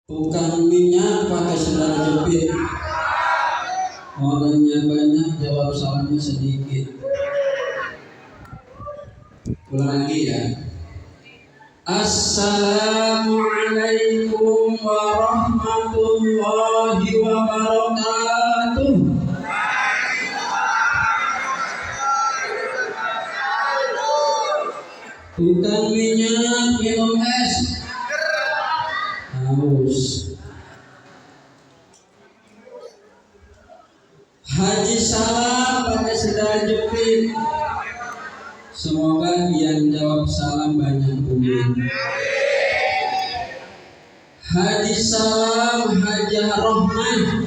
Tukang minyak pakai sendal jepit. Orangnya banyak, jawab salahnya sedikit. Ulang lagi ya. Assalamualaikum warahmatullahi wabarakatuh. Tukang minyak minum es. Haus. Haji salam pakai sendal jepit. Semoga yang jawab salam banyak duit. Haji salam Hajah Rohmah.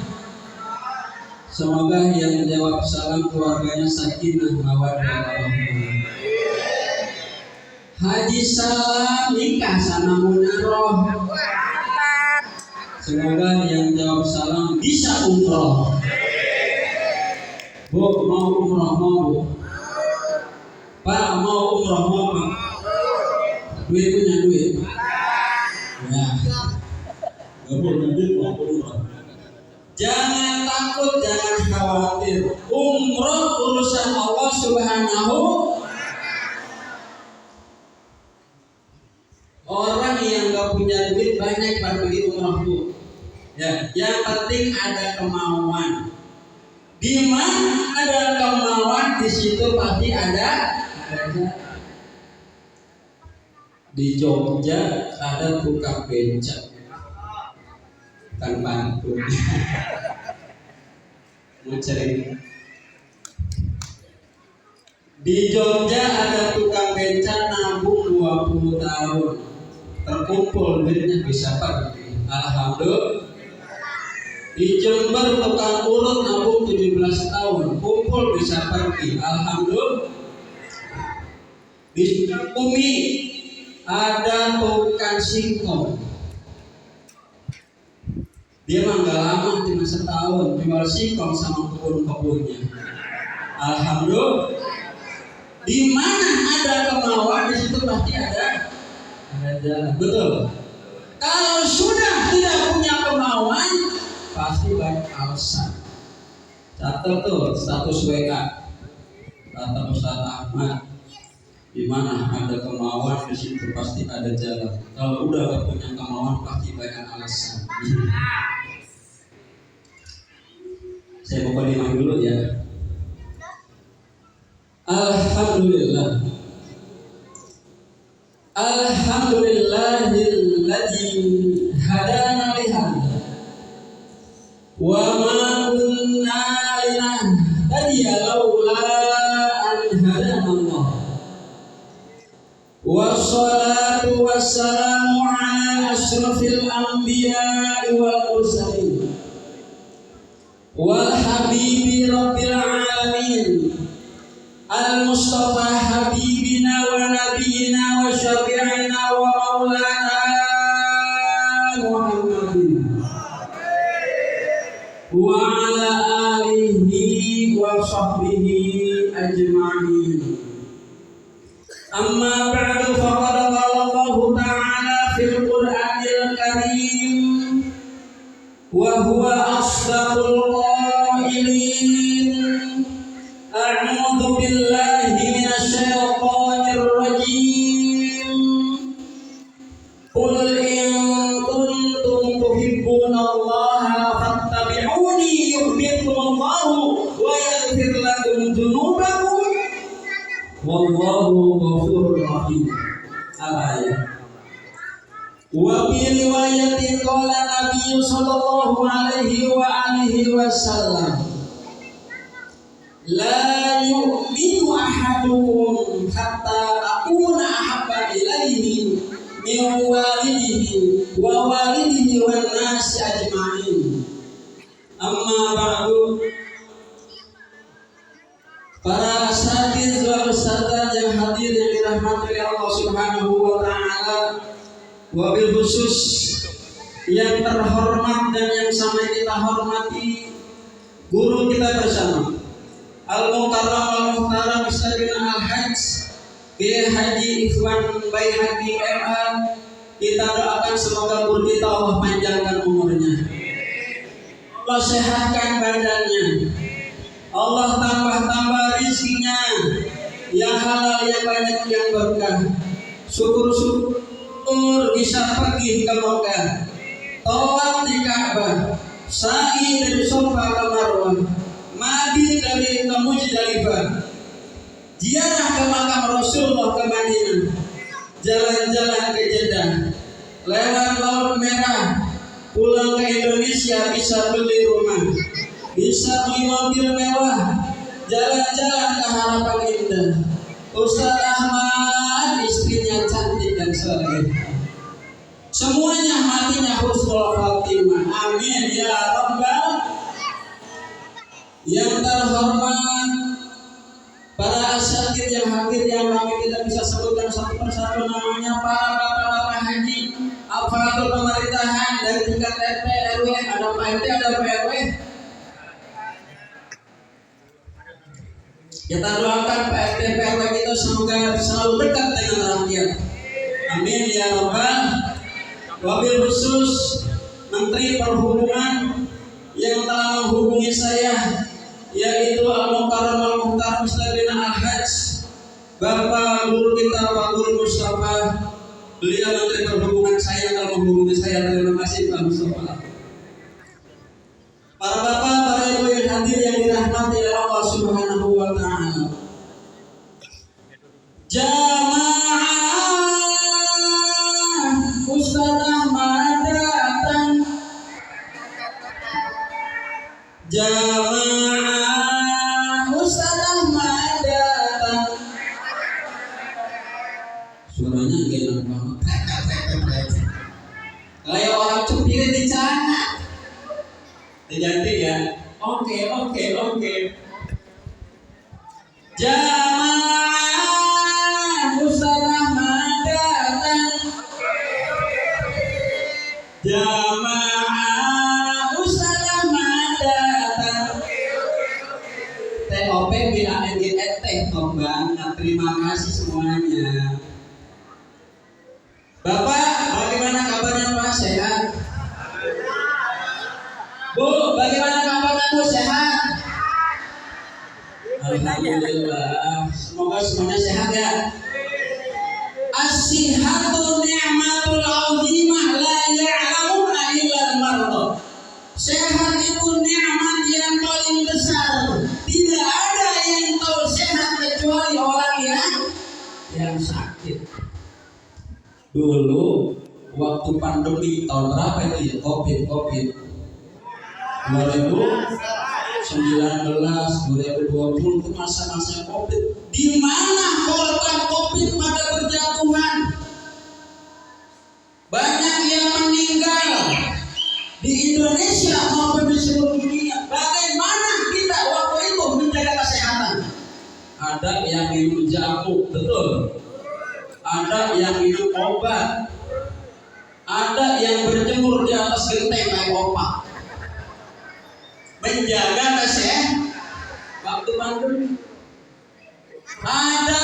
Semoga yang jawab salam keluarganya sakinah mawaddah warahmah. Haji salam nikah sama Munaroh. Semoga yang jawab salam bisa umroh. Bu, mau umroh mau bu? Pak mau umroh mau pak? Duit punya duit? Ya. Gak punya duit mau umroh. Jangan takut, jangan khawatir. Umroh urusan Allah Subhanahu. Orang yang gak punya duit banyak pergi umroh bu. Ya, yang penting ada kemauan. Di mana ada kemauan, di situ pasti ada jalan. Di Jogja ada tukang becak, kan pantun. Mau cari. Di Jogja ada tukang becak nabung 20 tahun, terkumpul duitnya bisa pergi. Alhamdulillah. Di Jember tukang urut nabung 17 tahun, kumpul bisa pergi. Alhamdulillah. Di Sukabumi ada tukang singkong. Dia mah gak lama, cuma setahun, jual singkong sama kebun-kebunnya. Alhamdulillah. Di mana ada kemauan, di situ pasti ada jalan. Betul. Kalau sudah tidak punya kemauan, pasti banyak alasan. Catat tuh status WA. Kata Ustaz Ahmad, di mana ada kemauan di situ pasti ada jalan. Kalau udah gak punya kemauan pasti banyak alasan. Saya buka lima dulu ya. Alhamdulillah. Alhamdulillahilladzi hadana lihada wa ma kunna linahtadiya laula an hadana Allah. Wassalatu wassalamu ala asyrafil anbiya'i wal mursalin wal habibi rabbil alamin al-mustafa habibina wa nabiyina wa syafi'ina wa maulana Muhammadin wa ala alihi wa sahbihi ajma'in. Amma ba'du, faqad qala Allah ta'ala fil Qur'anil Karim wa huwa asdaqul qailin. A'udzu billahi minasyaitonir rajim. Qul in kuntum tuhibbunallaha fattabi'uni yuhibbukumullahu wa yaghfir lakum dzunubakum wallahu ghafurur rahim. Al-ayat. Wa bi riwayatin qala Nabi sallallahu alaihi wa alihi wasallam, la yu'minu ahadukum hatta akuna ahabba ilaihi min walidihi wa walidihi wan nasi ajma'in. Amma ba'du. Para asatiz wa ustadzah yang hadir yang dirahmati oleh Allah Subhanahu wa taala, wabil khusus yang terhormat dan yang sama kita hormati guru kita bersama Al-Mukarram Al-Muhtaram Ustadzina Al-Hajj Kiai Haji Ikhwan Baihaqi MA. Kita doakan semoga umur kita Allah panjangkan Allah sehatkan badannya, Allah tambah rizkinya yang halal, yang banyak, yang berkah. Syukur bisa pergi ke Mekah, tawaf di Ka'bah, sa'i dari Safa ke Marwah, mabit dari Muzdalifah, ziarah ke makam Rasulullah ke Madinah, jalan-jalan ke Jeddah, lewat Laut Merah, pulang ke Indonesia bisa beli rumah, bisa beli mobil mewah, jalan-jalan ke Harapan Indah. Ustaz Ahmad istrinya cantik dan soleh, semuanya matinya husnul khatimah. Amin ya rabbal. Yang terhormat para asatidz yang hadir, yang kami tidak bisa sebutkan satu persatu namanya, para bapak-bapak haji, aparatur pemerintahan dari tingkat RT RW, ada Pak RT, ada Pak RW. Kita doakan Pak RT RW kita semoga selalu dekat dengan rakyat. Amin ya rabbal. Wabil khusus Menteri Perhubungan yang telah menghubungi saya, yaitu Al-Mukarram Al-Muhtar Muslimin Al-Hajj Bapak Guru kita Pak Guru Mustafa. Beliau Menteri Perhubungan saya telah menghubungi saya. Terima kasih Pak Mustafa. Para bapak, para ibu yang hadir yang dirahmati oleh Allah Subhanahu wa taala. Jamaah Ustaz Ahmad datang. Jamaah Ustaz Ahmad datang. Suaranya enak banget. Kayak orang cupir di sana. Diganti ya. Oke. Jamaah Ustaz Ahmad datang. Jamaah Ustaz Ahmad datang. TOP BANGET top banget. Terima kasih semuanya. Bapak, bagaimana kabarnya Pak? Sehat? Bu, bagaimana kabarnya Bu? Sehat? Alhamdulillah. Semoga semuanya sehat ya. As-sihhatu ni'matul 'azimah la ya'lamuha illa al-marda. Sehat itu nikmat yang paling besar. Tidak ada yang tahu sehat kecuali orang yang sakit. Dulu waktu pandemi tahun berapa itu ya? Covid 2019, 2020 itu masa-masa Covid, di mana korban Covid pada berjatuhan, banyak yang meninggal di Indonesia maupun di seluruh dunia. Bagaimana kita waktu itu menjaga kesehatan? Ada yang minum jamu, betul. Ada yang minum obat. Ada yang berjemur di atas genteng kayak opak. Menjaga kesehatan waktu pandemi. Ada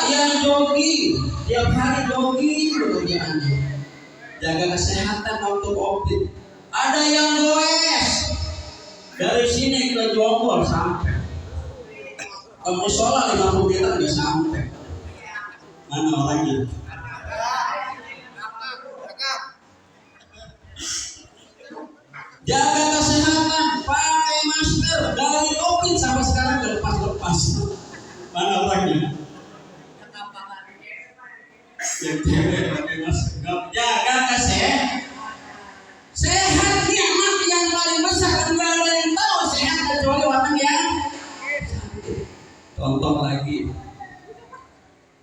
yang jogging, tiap hari jogging pekerjaannya, jaga kesehatan waktu Covid. Ada yang goes dari sini ke Jombor sampai ke musola 50 meter nggak sampai. Mana orangnya? Jaga kesehatan, pakai masker dari Covid sampai sekarang nggak lepas-lepas. Mana orangnya? Yang cewek pakai masker. Jaga kesehatan. Sehat nikmat yang paling besar. Nggak ada yang tahu sehat kecuali orang yang sakit. Contoh lagi.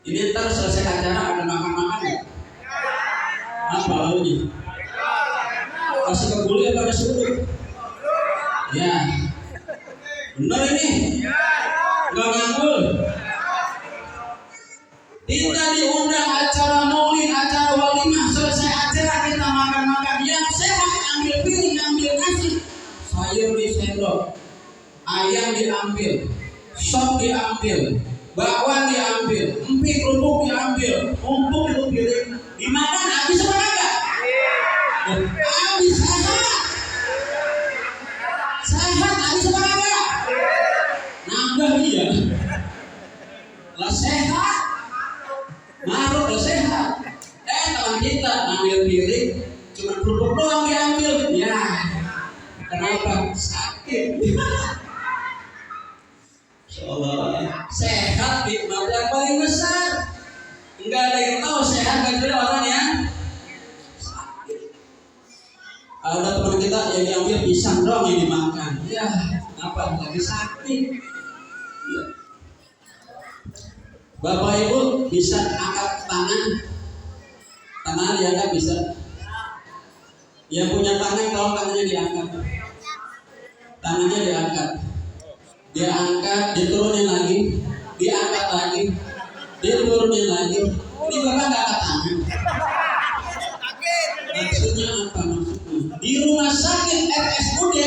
Ini ntar selesai acara ada makan-makan ya? Apa lalunya? Kasih kebuli apa surut? Ya, benar ini? Nggak nganggur? Kita diundang acara maulid, acara walimah, selesai acara kita makan-makan. Yang sehat ambil piring, ambil nasi, sayur di sendok, ayam diambil, sop diambil, bakwan diambil, empik kerupuk diambil, empuk itu piring dimakan habis apa enggak? Habis. Kenapa? Sakit. Insyaallah sehat nikmat yang paling besar. Enggak ada yang tahu sehat kecuali orang yang sakit. Ada teman kita yang diambil pisang dong yang dimakan. Ya, apa lagi sakit? Ya. Bapak Ibu bisa angkat tangan diangkat bisa. Yang punya tangan kalau tangannya diangkat, tangannya diangkat, diturunin lagi, diangkat lagi, diturunin lagi. Ini bapak nggak angkat tangan. Maksudnya apa? Di rumah sakit RSUD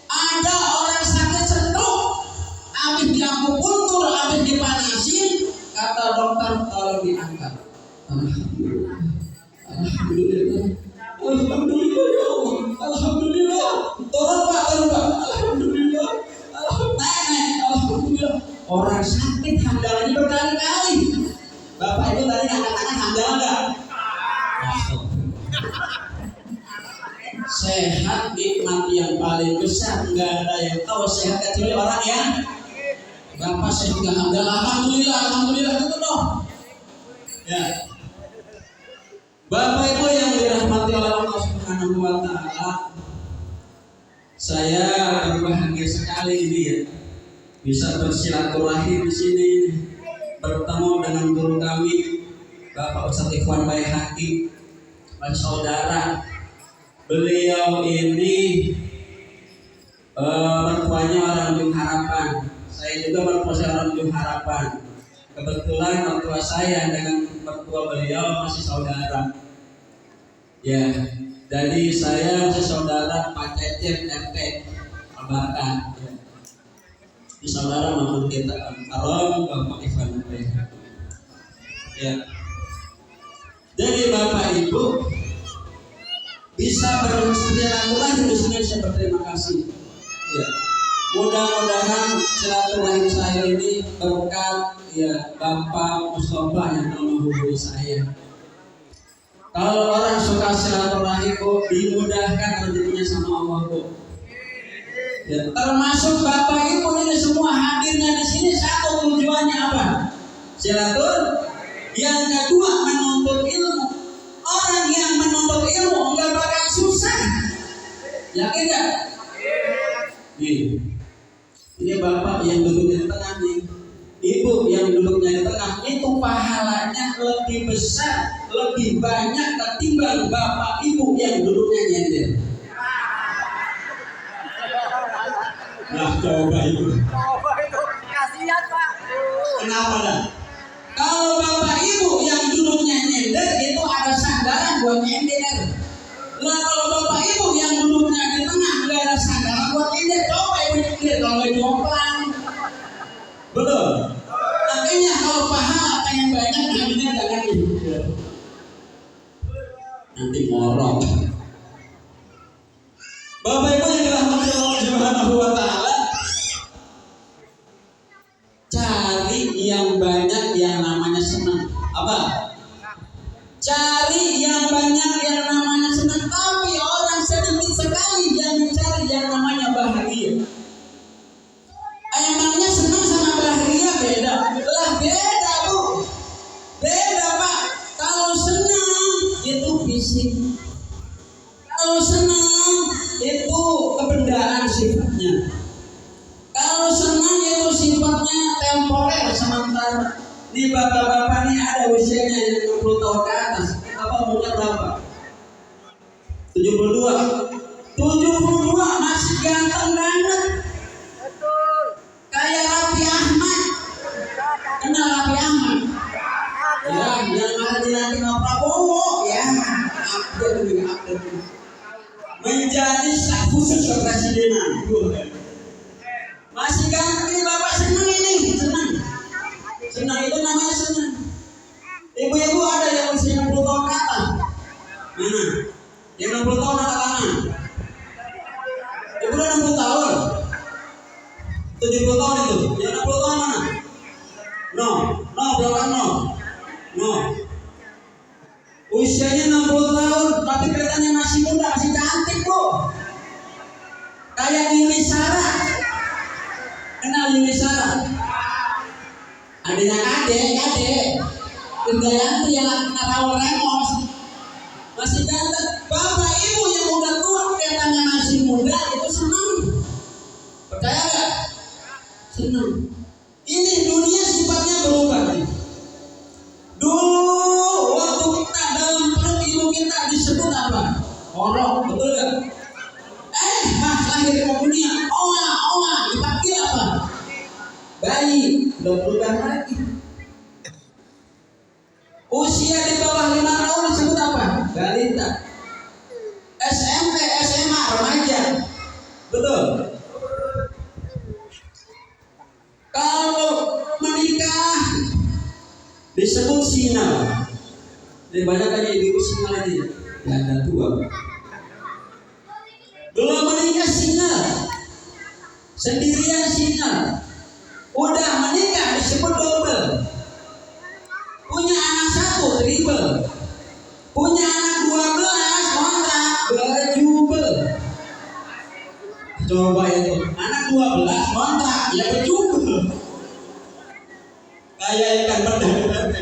ada orang sakit stroke, habis diakupuntur, habis dipanasin, kata dokter tolong diangkat. Alhamdulillah, alhamdulillah, alhamdulillah ya Allah, alhamdulillah. Turun pak, alhamdulillah, alhamdulillah. Orang sakit hamdalannya berkali-kali. Bapak itu tadi angkat-angkat hamdalah enggak? Sehat nikmat yang paling besar, enggak ada yang tahu sehat kecuali orang yang Bapak saya juga alhamdulillah, alhamdulillah itu dong. Ya. Bapak Ibu yang dirahmati oleh Allah Subhanahu wa taala, saya berbahagia sekali ini ya, bisa bersilaturahim di sini, bertemu dengan guru kami Bapak Ustadz Ikhwan Baihaqi, saudara. Beliau ini mertuanya orang Ujung Harapan. Saya juga mertua orang Ujung Harapan. Kebetulan mertua saya dengan mertua beliau masih saudara. Ya, jadi saya masih saudara Pak Cecep RT Abakan. Ya. Di saudara maupun kita Arom Bapak Ikhwan Baihaqi. Ya. Jadi Bapak Ibu bisa bersilaturahim di sini, saya berterima kasih. Ya. Mudah-mudahan silaturahim saya ini berkat ya Bapak Mustafa yang telah menghubungi saya. Kalau orang suka silaturahim dimudahkan rezekinya sama Allah Bu. Ya, termasuk Bapak Ibu ini semua hadirnya di sini satu tujuannya apa? Silaturahim. Yang kedua menuntut ilmu. Orang yang menuntut ilmu enggak bakal susah. Yakin enggak? Nih. Ini Bapak yang duduknya di tengah nih. Ibu yang duduknya di tengah itu pahalanya lebih besar, lebih banyak ketimbang Bapak Ibu yang duduknya nyender. Nah, coba itu. Kasihan Pak. Kenapa dah? Kalau Bapak Ibu yang duduknya nyender itu ada sandaran buat nyender. Nah kalau Bapak Ibu yang duduknya di tengah nggak ada sandaran buat nyender, coba Ibu nyender kalau nggak jomplang. Betul. Makanya kalau pahala pengen banyak ngambilnya jangan nyender. Nanti ngorok. Bapak Ibu yang dirahmati Allah Subhanahu wa taala, cari yang banyak yang namanya senang. Apa? Cari yang banyak yang namanya senang. Tapi orang sedikit sekali yang mencari yang namanya bahagia. Emangnya senang sama bahagia beda? Lah beda Bu. Beda Pak. Kalau senang itu fisik. Kalau senang itu kebendaan sifatnya. Kalau senang itu sifatnya temporer sementara. Di bapak-bapak ini ada usianya yang 60 tahun ke atas. Bapak umurnya berapa? 72. 72 masih ganteng banget. Betul. Kayak Raffi Ahmad. Kenal Raffi Ahmad? Ya, yang ada nanti sama Prabowo. Ya, update. Menjadi staf khusus kepresidenan. Masih ganteng ini Bapak, senang ini, senang. Senang itu namanya senang. Ibu-ibu ada yang usia 60 tahun ke atas. Mana? Yang 60 tahun angkat tangan. Ibu udah 60 tahun. 70 tahun itu. Yang 60 tahun mana? No, belakang no. Usianya 60 tahun, tapi kelihatannya masih muda, masih cantik Bu. adanya kade. Indayanti yang Raul Remos masih ganteng. Bapak ibu yang udah tua kelihatannya masih muda itu senang. Percaya nggak? Senang. Ini dunia sifatnya berubah. Dulu waktu kita dalam perut ibu kita disebut apa? Orok, betul nggak? Pas lahir ke dunia, oa, dipanggil apa? Bayi, udah berubah lagi. Usia di bawah 5 tahun disebut apa? Balita. SMP, SMA, remaja. Betul. Kalau menikah disebut sinal. Jadi banyak aja ibu sinal ini. Ya ada tua. Belum menikah sinal. Sendirian sinal. Udah menikah disebut double. Punya anak 1 triple. Punya anak 12 kontrak berjubel. Coba itu anak 12 kontrak ya berjubel. Kayak ikan pedang.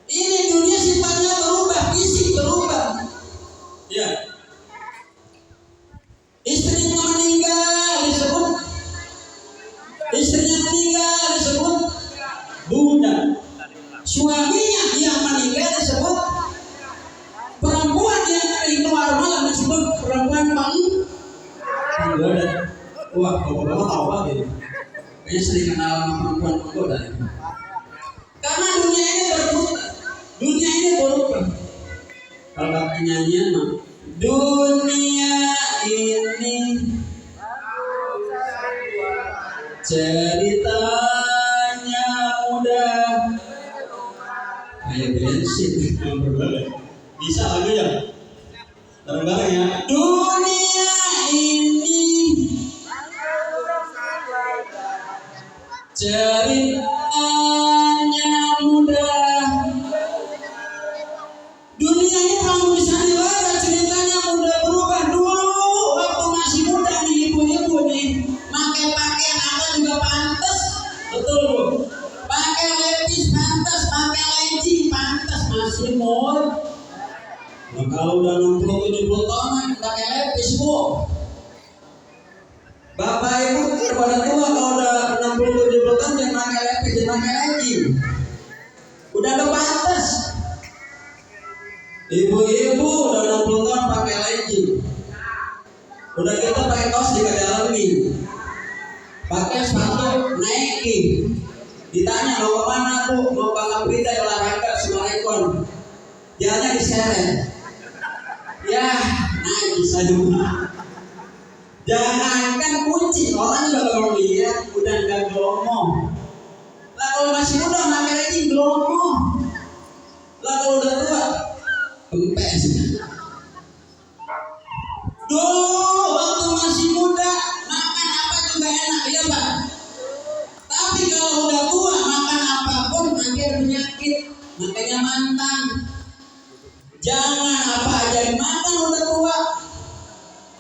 Ini dunia sifatnya berubah, fisik berubah. Ya. Istrinya meninggal disebut bunda. Suaminya yang meninggal disebut perempuan yang keluar malam disebut perempuan penggoda. Wah, bapak tahu apa gitu? Kayaknya sering kenal sama perempuan penggoda. Karena dunia ini berubah. Kalau pakai nyanyian mah, dunia ini ceritanya mudah. Kayak bensin, bisa lagi ya? Bareng-bareng ya. Dunia ini ceritanya mudah. Dunia ini kamu bisa dilihat ceritanya mudah berubah. Dulu waktu masih muda nih ibu-ibu nih, pakai pakaian apa juga pantas, betul bu? Pakai lepis pantas, pakai legging pantas, masih mur. Nah, kalau udah 60-70 tahun pakai lepis bu. Bapak ibu pada tua kalau udah 60-70 tahun jangan pakai lepis, jangan pakai legging. Udah gak pantas. Ibu-ibu udah 60 tahun pakai legging. Udah kita pakai kaos dikadalemi. Pakai sepatu Nike. Ditanya mau kemana bu? Mau Bang Aprida olahraga Sumarekon. Jalannya diseret. Ya, najis aduh. Jangankan kucing, orang juga kalau lihat udah nggak glomong. Lah kalau masih muda pakai lagi glomong. Lah kalau udah tua, kempes. Dulu waktu masih muda makan apa juga enak, ya pak. Tapi kalau udah tua makan apapun makin penyakit, makanya mantan. Jangan apa aja dimakan udah tua.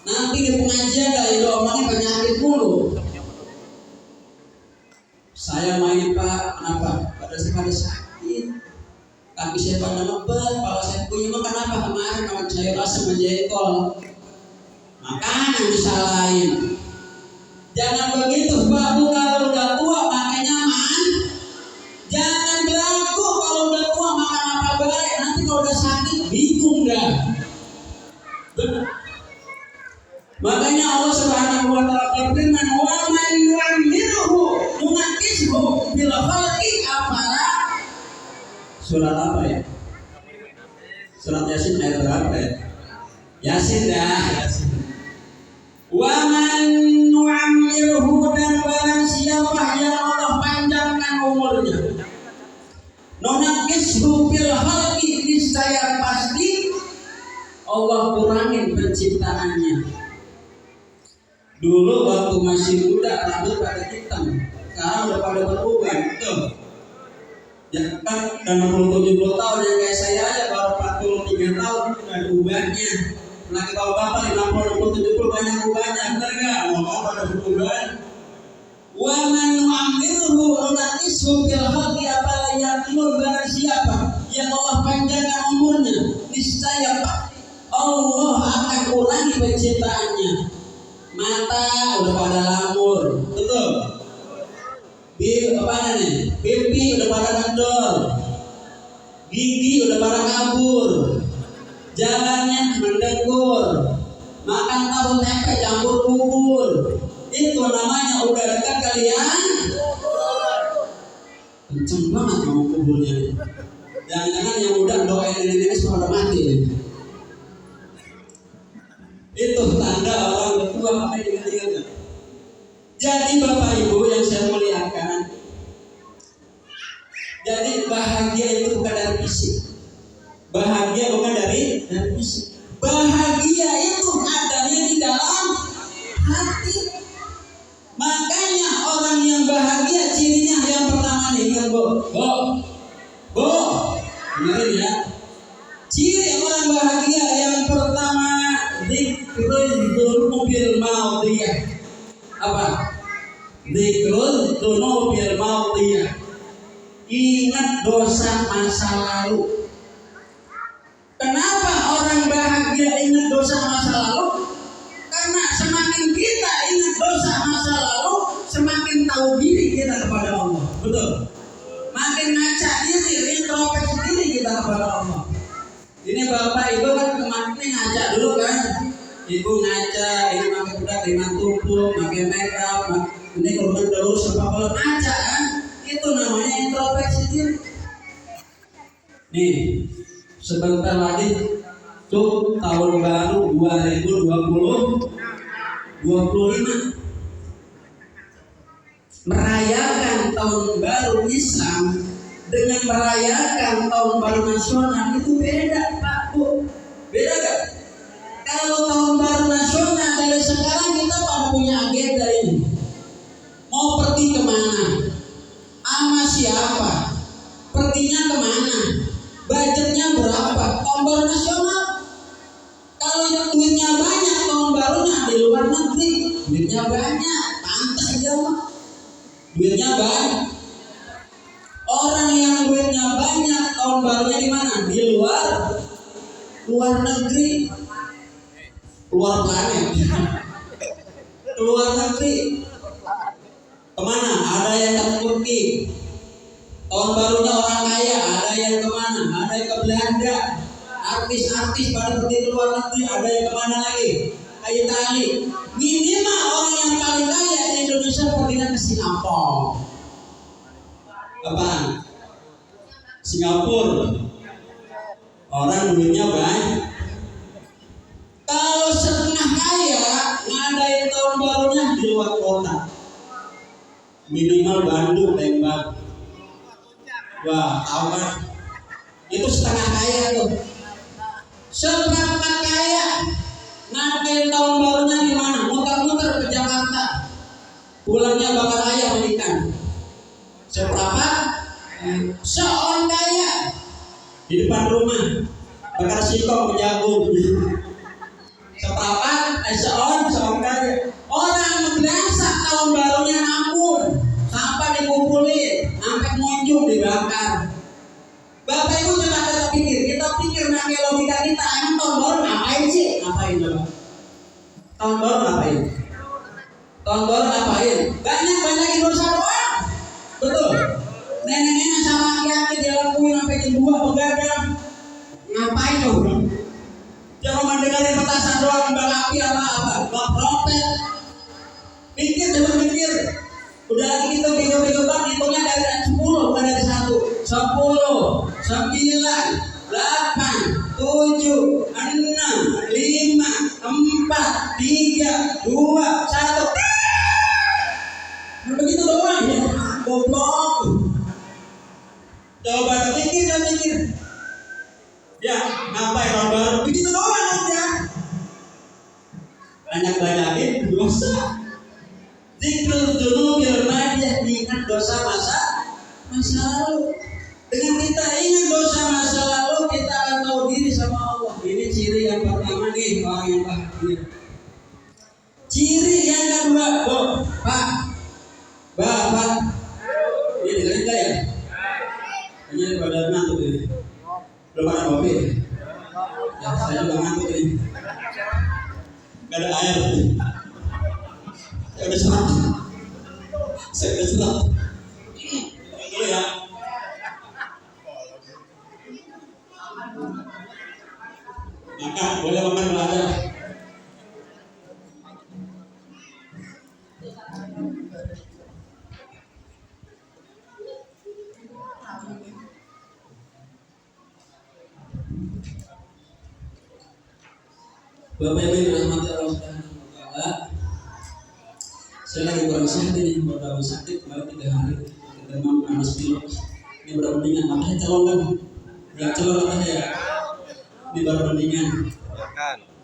Nanti di pengajian kali omongin penyakit mulu. Saya main pak, kenapa? Pada sakit. Kaki saya pada ngebet, kalau saya punya makan apa kemarin makan sayur asam menjengkol. Makanan disalahin. Jangan begitu, babu kalau udah tua makanya nyaman. Jangan belagu kalau udah tua makan apa baik. Nanti kalau udah sakit bingung dah. Benar. Makanya Allah Subhanahu wa taala berfirman, "Wa man yu'ammirhu nunakkishu bil khalqi afala." Surat apa ya? Surat Yasin ayat berapa ya? Yasin dah, Yasin. Wa man nu'ammirhu, dan barang siapa yang Allah panjangkan umurnya. Nunakkishu bil khalqi, niscaya pasti Allah kurangin penciptaannya. Dulu waktu masih muda rambut pada hitam, sekarang udah pada berubah, tuh. Ya kan, dan 60-70 tahun yang kayak saya aja baru 43 tahun udah ada ubahnya. Lagi kalau bapak 50-70 banyak ubahnya, bener nggak? Mau pada berubah? Wa man nu'ammirhu nunaqishu fil khalqi afala yaqilun. Barang siapa yang Allah panjangkan umurnya, niscaya Allah akan kurangi penciptaannya. Mata udah pada lamur, betul? Pipi udah pada kendor, gigi udah pada kabur, jalannya mendekur, makan tahu tempe campur bubur. Itu namanya udah dekat kalian. Kenceng banget mau kuburnya. Jangan-jangan yang udah doain nenek semua udah mati. Itu tanda orang tua apa yang diingat-ingat. Jadi Bapak Ibu yang saya muliakan, jadi bahagia itu bukan dari fisik. Bahagia bukan dari fisik. Bahagia itu adanya di dalam hati. Makanya orang yang bahagia cirinya yang pertama nih, ingat Bu, dengerin ya. Ciri orang bahagia yang pertama dzikrul dunubil maudiyah. Apa? Dzikrul dunubil maudiyah. Ingat dosa masa lalu. Kenapa orang bahagia ingat dosa masa lalu? Karena semakin kita ingat dosa masa lalu, semakin tahu diri kita kepada Allah. Betul? Makin ngaca diri, introspeksi diri kita kepada Allah. Ini Bapak Ibu kan kemarin ngaca dulu kan? Ibu ngaca, ini pakai bedak, ini tumpuk, pakai make up, ini korban terus, apa ngaca kan? Itu namanya introspeksi diri. Nih, sebentar lagi tuh tahun baru 2025, merayakan tahun baru Islam dengan merayakan tahun baru nasional itu beda Pak Bu. Beda gak? Kalau tahun baru nasional dari sekarang kita pada punya agenda ini. Mau pergi kemana? Sama siapa? Perginya kemana? Budgetnya berapa? Tahun baru nasional. Kalau duitnya banyak, tahun barunya di luar negeri. Duitnya banyak, pantas aja mah. Duitnya banyak. Orang yang duitnya banyak, tahun barunya di mana? Di luar negeri, luar planet, luar negeri. Kemana? Ada yang ke Turki. Tahun barunya orang kaya, ada yang kemana? Ada yang ke Belanda. Artis-artis pada pergi ke luar negeri, ada yang kemana lagi? Ke Itali. Minimal orang yang paling kaya di Indonesia perginya ke Singapura. Apaan? Singapura. Orang duitnya banyak. Kalau setengah kaya, ngadain tahun barunya di luar kota. Minimal Bandung, Lembang. Wah, tahu kan? Itu setengah kaya tuh. Seberapa kaya ngadain tahun barunya di mana? Muter-muter ke Jakarta. Pulangnya bakal ayam ikan. Seberapa? Seorang kaya di depan rumah bakar singkong jagung. Seberapa? Seorang kaya. Orang biasa tahun barunya nampun, sampah dikumpulin, sampai munjuk dibakar. Bapak Ibu coba kita pikir pakai logika kita, emang tahun baru ngapain sih? Ngapain coba? Tahun baru ngapain? Tahun baru ngapain? Banyakin dosa doang. Betul. Nenek-nenek sama aki-aki dilakuin sampai jam 2 begadang. Ngapain coba? Jangan mendengarin petasan doang, kembang api apa-apa. Protes. Pikir. Udah lagi kita bingung-bingung banget, hitungnya dari 10, bukan dari 1. 10, 9, 8, 7, 6, 5, 4, 3, 2, 1. Begitu doang ya, goblok. Coba pikir. Ya, ngapain orang baru? Begitu doang aja. Banyak-banyakin dosa. Dzikrul dunubil maudiyah, diingat dosa masa lalu. Dengan kita ingat dosa masa lalu, kita akan tahu diri sama Allah. Ini ciri yang pertama nih, orang yang bahagia. Ciri yang kedua, Pak, Bapak, ini dengerin gak ya? Kayaknya pada ngantuk ini. Belum ada kopi. Ya, saya juga ngantuk ini. Gak ada air. Saya udah serap. Dulu ya. Makan, boleh makan kalau ada. Bapak Ibu yang dirahmati Allah Subhanahu wa taala. Saya lagi kurang sehat ini, baru sakit kemarin 3 hari. Demam panas pilek. Ini baru mendingan, makanya calon kan. Yang calon apa ya? Ini baru mendingan.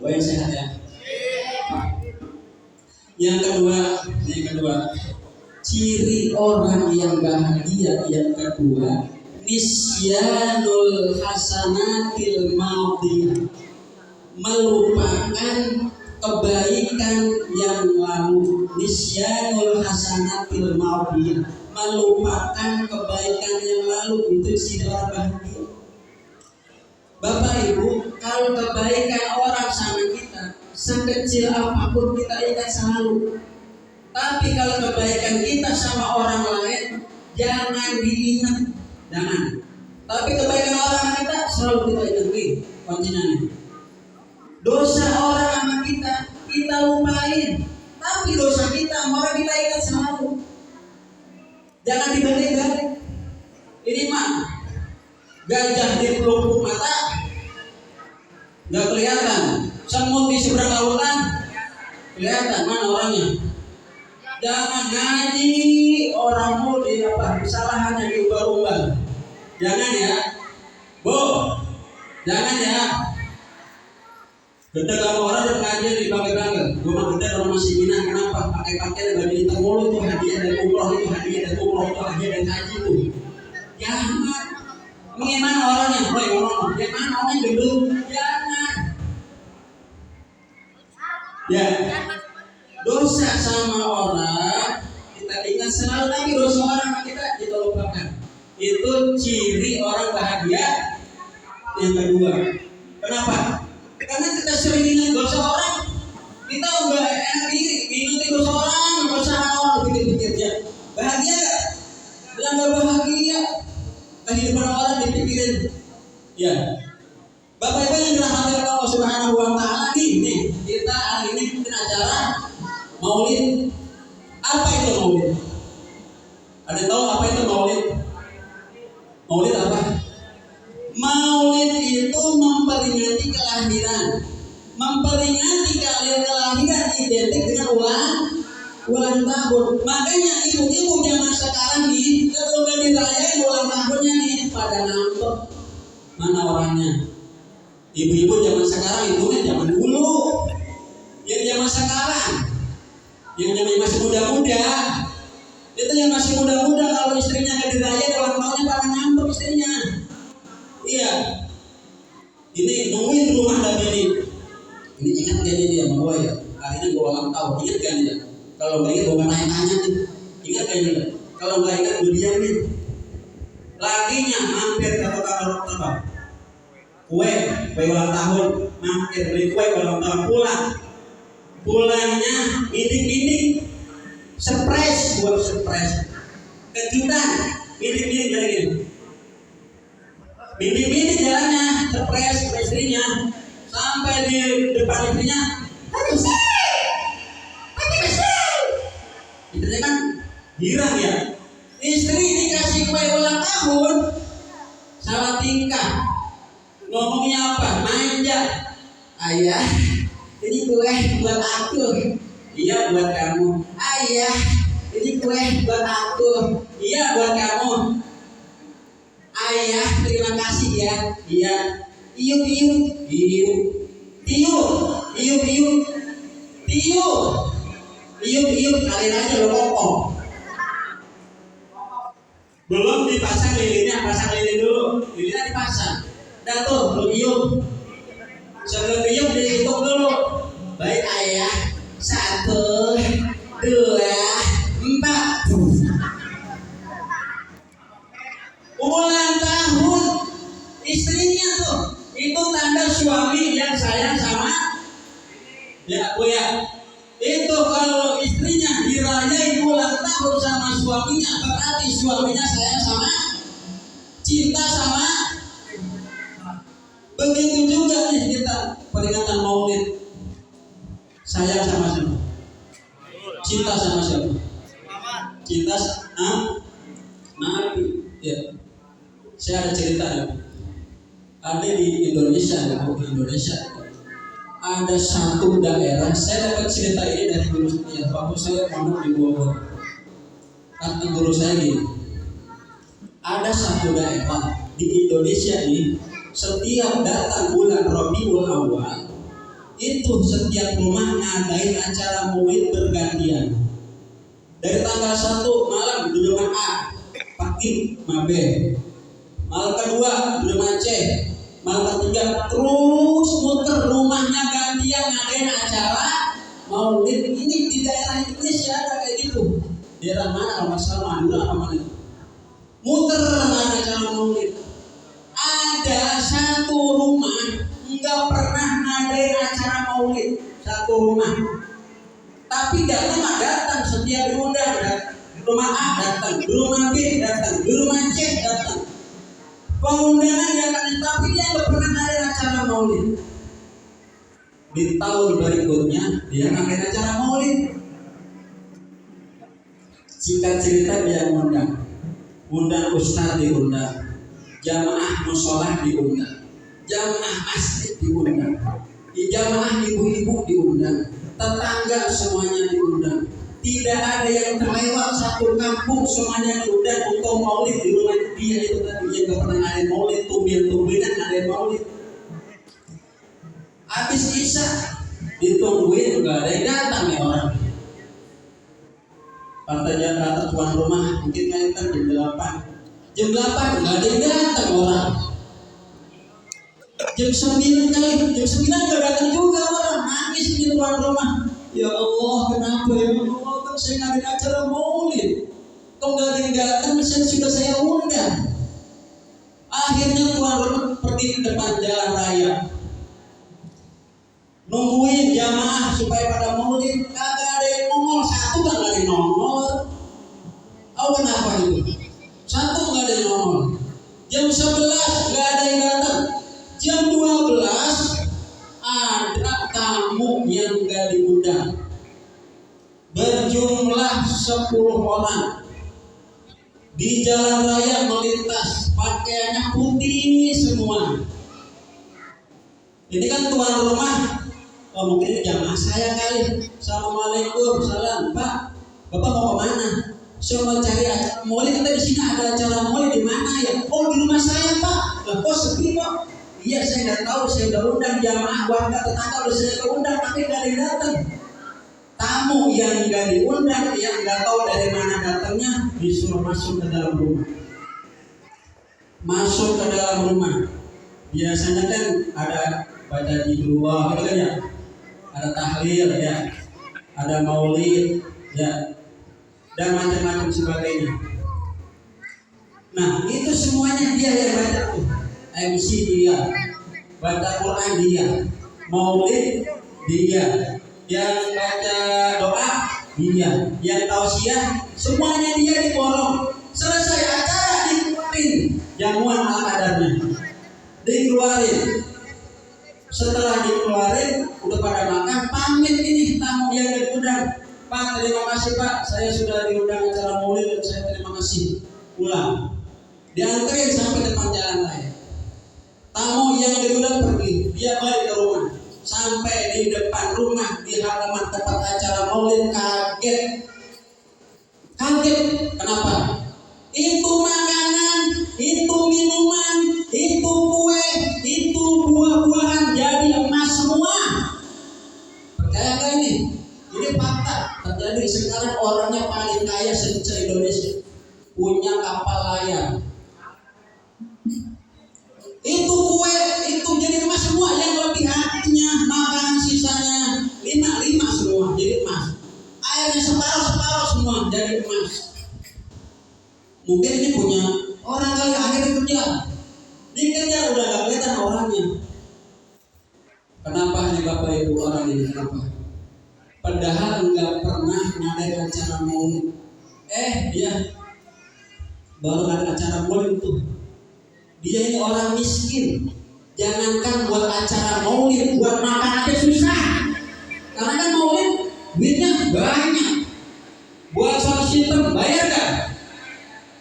Doa yang sehat ya. Yang kedua, ciri orang yang bahagia yang kedua, nisyanul hasanatil madhiyah, melupakan kebaikan yang lalu. Nisyanul hasanatil madhiyah, melupakan kebaikan yang lalu. Itu ciri orang bahagia. Bapak Ibu, kalau kebaikan orang sama kita, sekecil apapun kita ingat selalu. Tapi kalau kebaikan kita sama orang lain, jangan diingat, jangan. Tapi kebaikan orang kita selalu kita ingat. Kuncinya nih. Dosa orang sama kita lupain. Tapi dosa kita sama orang kita ingat selalu. Jangan dibalik-balik. Ini mah gajah di pelupuk mata nggak kelihatan, semut di seberang lautan kelihatan, mana orangnya. Jangan ngaji orang di kesalahannya diubah-ubah. Jangan ya, Bu. Jangan ya. Gede kamu orang yang ngaji dibangga-bangga. Gue mah gede orang masih minat. Kenapa? Pakai pakaian baju hitam mulu itu hadiah dari umroh, itu hadiah dari umroh, itu hadiah dari haji itu. Jangan. Bagaimana orangnya? Roy ngomong. Bagaimana orangnya gendut? Jangan. Ya. Dosa sama orang kita ingat selalu, tapi dosa orang kita lupakan. Itu ciri orang bahagia yang kedua. Kenapa? Karena kita sering ingat dosa orang, kita enggak enak diri, ingat dosa orang, dosa orang, pikir-pikir ya. Bahagia enggak? Bilang enggak bahagia. Kehidupan orang dipikirin. Ya. Bapak Ibu yang dirahmati Allah Subhanahu wa taala, nih kita hari ini bikin acara Maulid. Apa itu Maulid? Ada yang tahu apa itu Maulid? Maulid apa? Maulid itu memperingati kelahiran. Memperingati kelahiran identik dengan ulang tahun. Makanya ibu-ibu zaman sekarang nih, kalau nggak dirayain ulang tahunnya nih, pada ngantuk. Mana orangnya? Ibu-ibu zaman sekarang itu kan zaman dulu. Yang zaman sekarang, yang masih muda-muda, itu yang masih muda-muda, kalau istrinya nggak dirayain ulang tahunnya pada ngantuk istrinya. Iya. Ini nungguin rumah dan ini ingat gak dia sama gue ya? Hari ini gue ulang tahun, ingat gak dia? Kalau nggak ingat gue nanya-nanya nih, ingat gak dia? Kalau nggak ingat gue diamin. Lakinya mampir ke tukang apa? Kue ulang tahun, mampir beli kue ulang tahun, pulangnya indik-indik, surprise, buat surprise, kejutan, indik-indik jadi gini. Bini-bini jalannya, surprise ke istrinya, sampai di depan istrinya, aduh istrinya kan girang ya. Istri dikasih kue ulang tahun, salah tingkah, ngomongnya apa? Manja. Ayah, ini kue buat aku. Iya buat kamu. Ayah, ini kue buat aku. Iya buat kamu. Ayah, terima kasih ya. Iya. Iup. Kalian aja lo ngomong. Belum dipasang lilinnya, pasang lilin dulu. Lilinnya dipasang. Dan tuh, belum iup. Sebelum iup dihitung dulu. Baik ayah. 1, 2, 4. Ya Bu ya, itu kalau istrinya dirayain ulang tahun sama suaminya, berarti suaminya sayang sama, cinta sama. Begitu juga nih kita peringatan Maulid, sayang sama siapa? Cinta sama siapa? Cinta sama Nabi. Ya, saya ada cerita ya. Ada di Indonesia, ada satu daerah. Saya dapat cerita ini dari guru saya. Waktu saya mondok di Bogor, kata guru saya gini, ada satu daerah di Indonesia ini, setiap datang bulan Rabiul Awal, itu setiap rumah ngadain acara maulid bergantian. Dari tanggal 1 malam di rumah A, pagi mabe, malam kedua di rumah C, malam ketiga terus muter rumahnya gantian ngadain acara maulid. Ini di daerah Indonesia ada kayak gitu. Daerah mana? Kalau masalah Madura apa mana? Muter ada acara maulid. Ada satu rumah nggak pernah ngadain acara maulid, satu rumah. Tapi datang setiap diundang, rumah A datang, rumah B datang, rumah C datang. Pengundangan yang akan, tapi dia nggak pernah ngadain acara maulid. Di tahun berikutnya dia ngadain acara maulid. Singkat cerita dia undang ustaz diundang, jamaah musolah diundang, jamaah masjid diundang, jamaah ibu-ibu diundang, tetangga semuanya diundang. Tidak ada yang terlewat, satu kampung semuanya diundang untuk maulid di rumah dia. Itu tadi dia nggak pernah ngadain maulid, tumben-tumbenan ngadain maulid. Habis isya ditungguin, nggak ada yang datang ya orang. Partai Jakarta tuan rumah mungkin kaitan jam 8. Jam 8 nggak ada yang datang orang. Jam 9 nggak datang juga orang. Nangis di tuan rumah. Ya Allah, kenapa ya Allah, kan saya ngadain acara maulid, kok nggak ada yang datang, sudah saya undang. Akhirnya tuan rumah pergi ke depan jalan raya, nungguin jamaah supaya pada maulid. Kagak ada yang nongol, satu nggak ada yang nongol. Oh kenapa itu? Satu nggak ada yang nongol. Jam 11 nggak ada yang datang. Jam 12 ada tamu yang nggak diundang, berjumlah 10 orang. Di jalan raya melintas, pakaiannya putih semua. Ini kan tuan rumah, oh mungkin jamaah saya kali. Assalamualaikum, salam Pak, Bapak mau kemana? Saya mau cari acara maulid. Kita di sini ada acara maulid di mana ya? Oh di rumah saya Pak. Lah kok sepi Pak? Iya saya nggak tahu, saya udah undang jamaah warga tetangga, udah saya undang tapi nggak ada yang datang. Tamu yang nggak diundang, yang nggak tahu dari mana datangnya, disuruh masuk ke dalam rumah. Masuk ke dalam rumah. Biasanya kan ada baca judullah gitu kan ya, ada tahlil ya, ada maulid ya, dan macam-macam sebagainya. Nah itu semuanya dia yang baca tuh. MC dia, baca Quran dia, maulid dia, yang baca doa dia, yang tausiah semuanya dia diborong. Selesai acara dikeluarin jamuan ala kadarnya, dikeluarin. Setelah dikeluarin udah pada makan, pamit ini tamu yang diundang. Pak terima kasih Pak, saya sudah diundang acara maulid dan saya terima kasih. Pulang, diantarin sampai depan jalan raya. Tamu yang diundang pergi, dia balik ke rumah. Sampai di depan rumah, di halaman tempat acara maulid, kaget. Kenapa? Itu makanan, itu minuman, itu kue, itu buah-buahan jadi emas semua. Percaya nggak ini? Ini fakta terjadi sekarang. Orangnya paling kaya se-Indonesia, punya kapal layar. Itu kue, itu jadi emas semua. Yang lebih hatinya, makan sisanya, 5 semua jadi emas. Airnya separuh semua jadi emas. Mungkin ini punya orang kali, akhirnya kerja. Dikejar udah gak kelihatan orangnya. Kenapa nih Bapak Ibu orang ini? Kenapa? Padahal nggak pernah ngadain acara maulid. Dia baru ada acara maulid tuh. Dia ini orang miskin. Jangankan buat acara maulid, buat makan aja susah. Karena kan maulid duitnya banyak. Buat sound system bayar kan?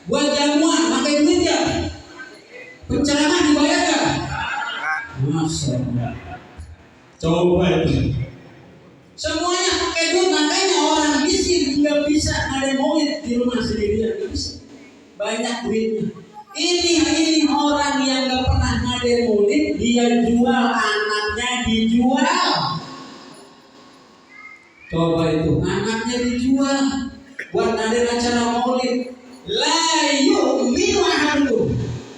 Buat jamuan pakai duit ya? Penceramah dibayar kan? Masa? Coba itu. Semuanya pakai duit, makanya orang miskin nggak bisa ada maulid di rumah sendirian, nggak bisa. Banyak duitnya. Ini orang yang nggak pernah ngadain maulid, dia jual anaknya, dijual. Coba itu, anaknya dijual buat ngadain acara maulid. La yu'minu ahadukum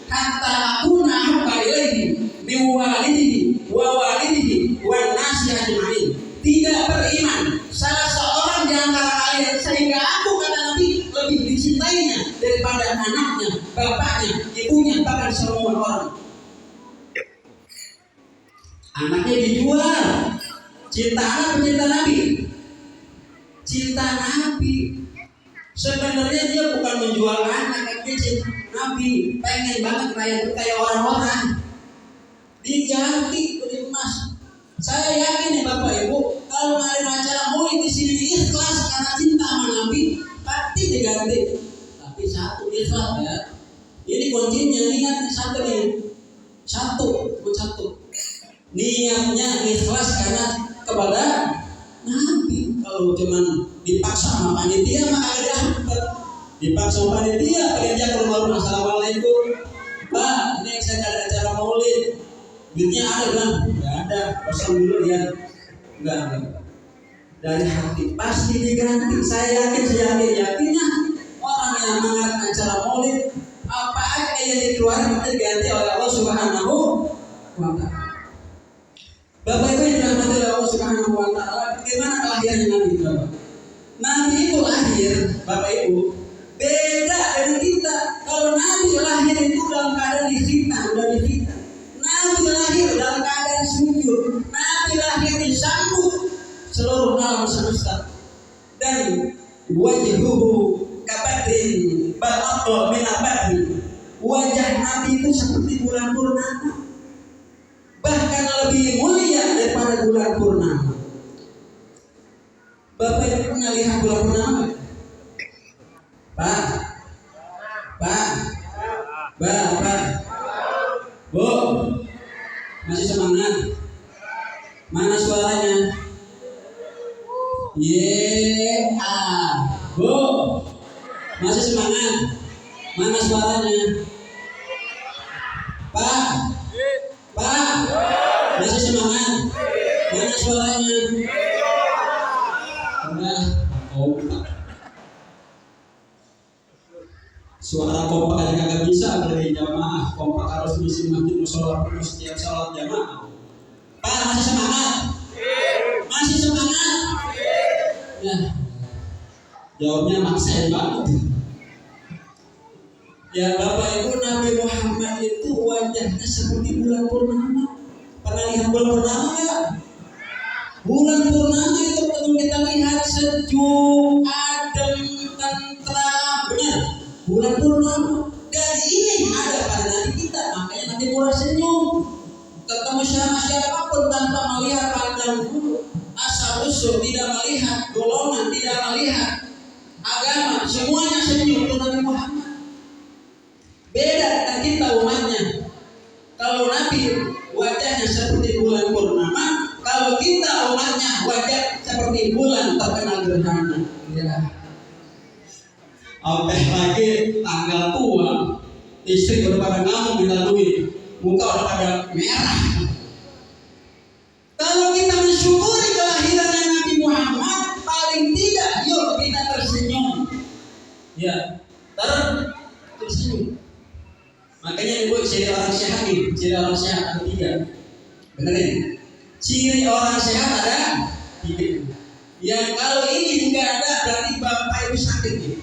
hatta akuna ahabba ilaihi min walidihi wa walidihi wan nasi ajma'in. Tidak beriman salah seorang di antara kalian sehingga aku, kata Nabi, lebih dicintainya daripada anaknya, bapaknya, ibunya, bahkan semua orang. Anaknya dijual. Cinta anak, cinta Nabi. Cinta Nabi. Sebenarnya dia bukan menjual anak, tapi cinta Nabi. Pengen banget kayak orang-orang. Diganti oleh emas. Saya yakin nih Bapak Ibu, kalau ada acara maulid di sini ikhlas karena cinta sama Nabi, pasti diganti. Tapi satu ikhlas ya. Ini kuncinya, niat satu nih. Satu. Niatnya ikhlas karena kepada Nabi. Kalau cuman dipaksa sama panitia maka ada dapat. Dipaksa sama panitia ke rumah, assalamualaikum Pak, ini saya ada acara maulid, duitnya ada kan? Nggak ada, kosong dulu ya. Enggak. Dari hati pasti diganti. Saya yakinnya orang yang mengadakan acara maulid, apa aja yang dikeluarkan itu diganti oleh Allah Subhanahu wa Ta'ala. Bapak Ibu yang dirahmati oleh Allah Subhanahu wa Ta'ala, bagaimana kelahiran Nabi Bapak? Nabi itu lahir, Bapak Ibu, beda dengan kita. Kalau Nabi lahir itu dalam keadaan difitnah, Nabi lahir dalam keadaan sujud. Nabi lahir disambut seluruh alam semesta. Dan wajhuhu kabadrin ba'adha min abadi. Wajah Nabi itu seperti bulan purnama, bahkan lebih mulia daripada bulan purnama. Bapak yang pernah lihat bulan purnama? Pak, Bu, masih semangat? Mana suaranya? Bu, masih semangat? Mana suaranya? Pak, masih semangat? Mana suaranya? Suara kompak aja kagak bisa dari jamaah. Kompak harus diisi masjid musola penuh setiap salat jamaah. Pak, masih semangat? Masih semangat? Ya, jawabnya maksain banget. Ya Bapak Ibu, Nabi Muhammad itu wajahnya seperti bulan purnama. Pernah lihat bulan purnama nggak? Bulan purnama itu kalau kita lihat sejuk, adem, tentram, benar. Bulan purnama. Dan ini ada pada Nabi kita, makanya Nabi murah senyum. Ketemu siapapun tanpa melihat pandang bulu, asal usul, tidak melihat golongan, tidak melihat agama, semuanya senyum untuk Nabi Muhammad. Beda dengan kita umatnya. Kalau Nabi wajahnya seperti bulan purnama, kalau kita umatnya wajah seperti bulan terkenal gerhana. Ya. Lagi tanggal tua, istri udah pada ngamuk minta duit, muka udah pada merah. Kalau kita mensyukuri kelahiran Nabi Muhammad, paling tidak yuk kita tersenyum. Ya, tersenyum. Makanya ibu ciri orang sehat nih, ciri orang sehat ada 3. Benerin. Ciri orang sehat ada 3. Yang kalau ini enggak ada berarti bapak ibu sakit nih.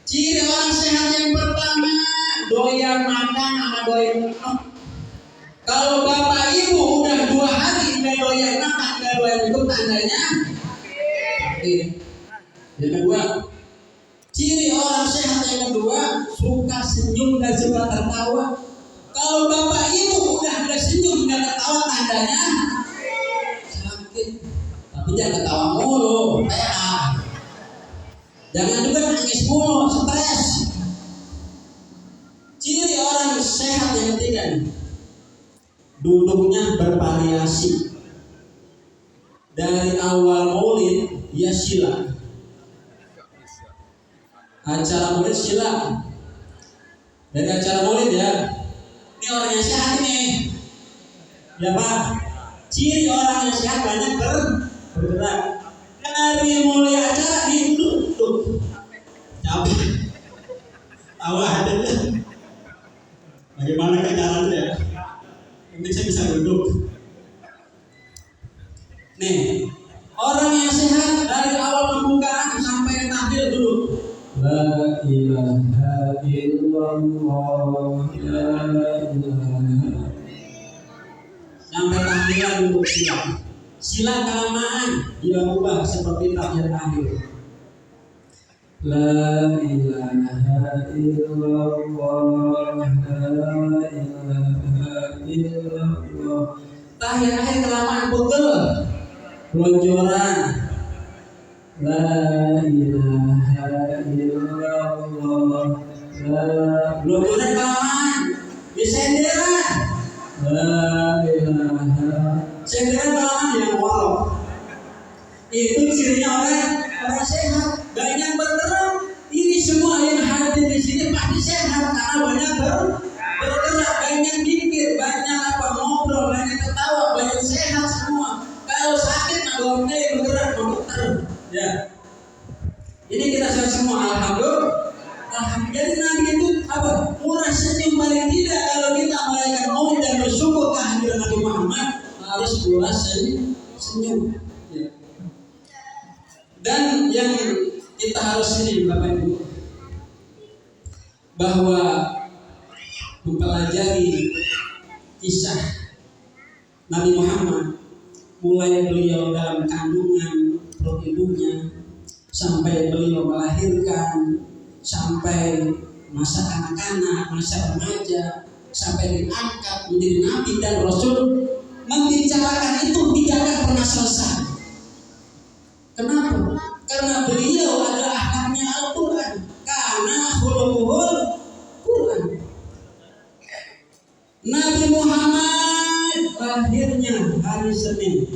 Ciri orang sehat yang pertama, doyan makan sama doyan minum. Kalau bapak ibu udah 2 hari enggak yang nampak kedua itu tandanya sakit. Yang kedua, ciri orang sehat yang kedua suka senyum dan suka tertawa. Kalau bapak ibu udah ada senyum dan tertawa tandanya sakit. Tapi jangan ketawa mulu, jangan juga nangis mulu, stres. Ciri orang sehat yang ketiga nih, duduknya bervariasi. Dari awal maulid ya sila, acara maulid sila. Dari acara maulid ya, ini orang yang sehat ini, ya Pak. Ciri orang yang sehat banyak bergerak. Dari mulai acara duduk, capek, tawa aja. Bagaimana caranya? Ini saya bisa duduk. Nih, orang yang sehat dari awal pembukaan sampai tahlil dulu. La ilaha illallah, la ilaha. Sampai tahlilan duduk sila. Sila kelamaan dia ubah seperti tahiyat akhir. La ilaha illallah, la ilaha illallah. Tahiyat akhir kelamaan betul. Pelonjoran. La ilaha illallah. Pelonjoran kelamaan. Disenderan. La ilaha. Senderan kelamaan yang walau. Itu cirinya orang sehat. Banyak bergerak. Ini semua yang hadir di sini pasti sehat karena banyak bergerak, banyak mikir, banyak ngobrol, banyak ketawa, banyak sehat semua. Kalau sakit nggak bergerak, dokter. Ya. Ini kita sehat semua. Alhamdulillah. Jadi Nabi itu apa? Murah senyum paling tidak. Kalau kita merayakan maulid dan bersyukur kehadiran Nabi Muhammad harus murah senyum. Ya. Dan yang kita harus ini Bapak Ibu, bahwa mempelajari kisah Nabi Muhammad mulai beliau dalam kandungan perut ibunya sampai beliau melahirkan, sampai masa anak-anak, masa remaja, sampai diangkat menjadi Nabi dan Rasul. Membicarakan itu tidak akan pernah selesai. Kenapa? Karena beliau adalah akhlaknya Al-Quran. Karena khuluquhul Quran. Nabi Muhammad lahirnya hari Senin,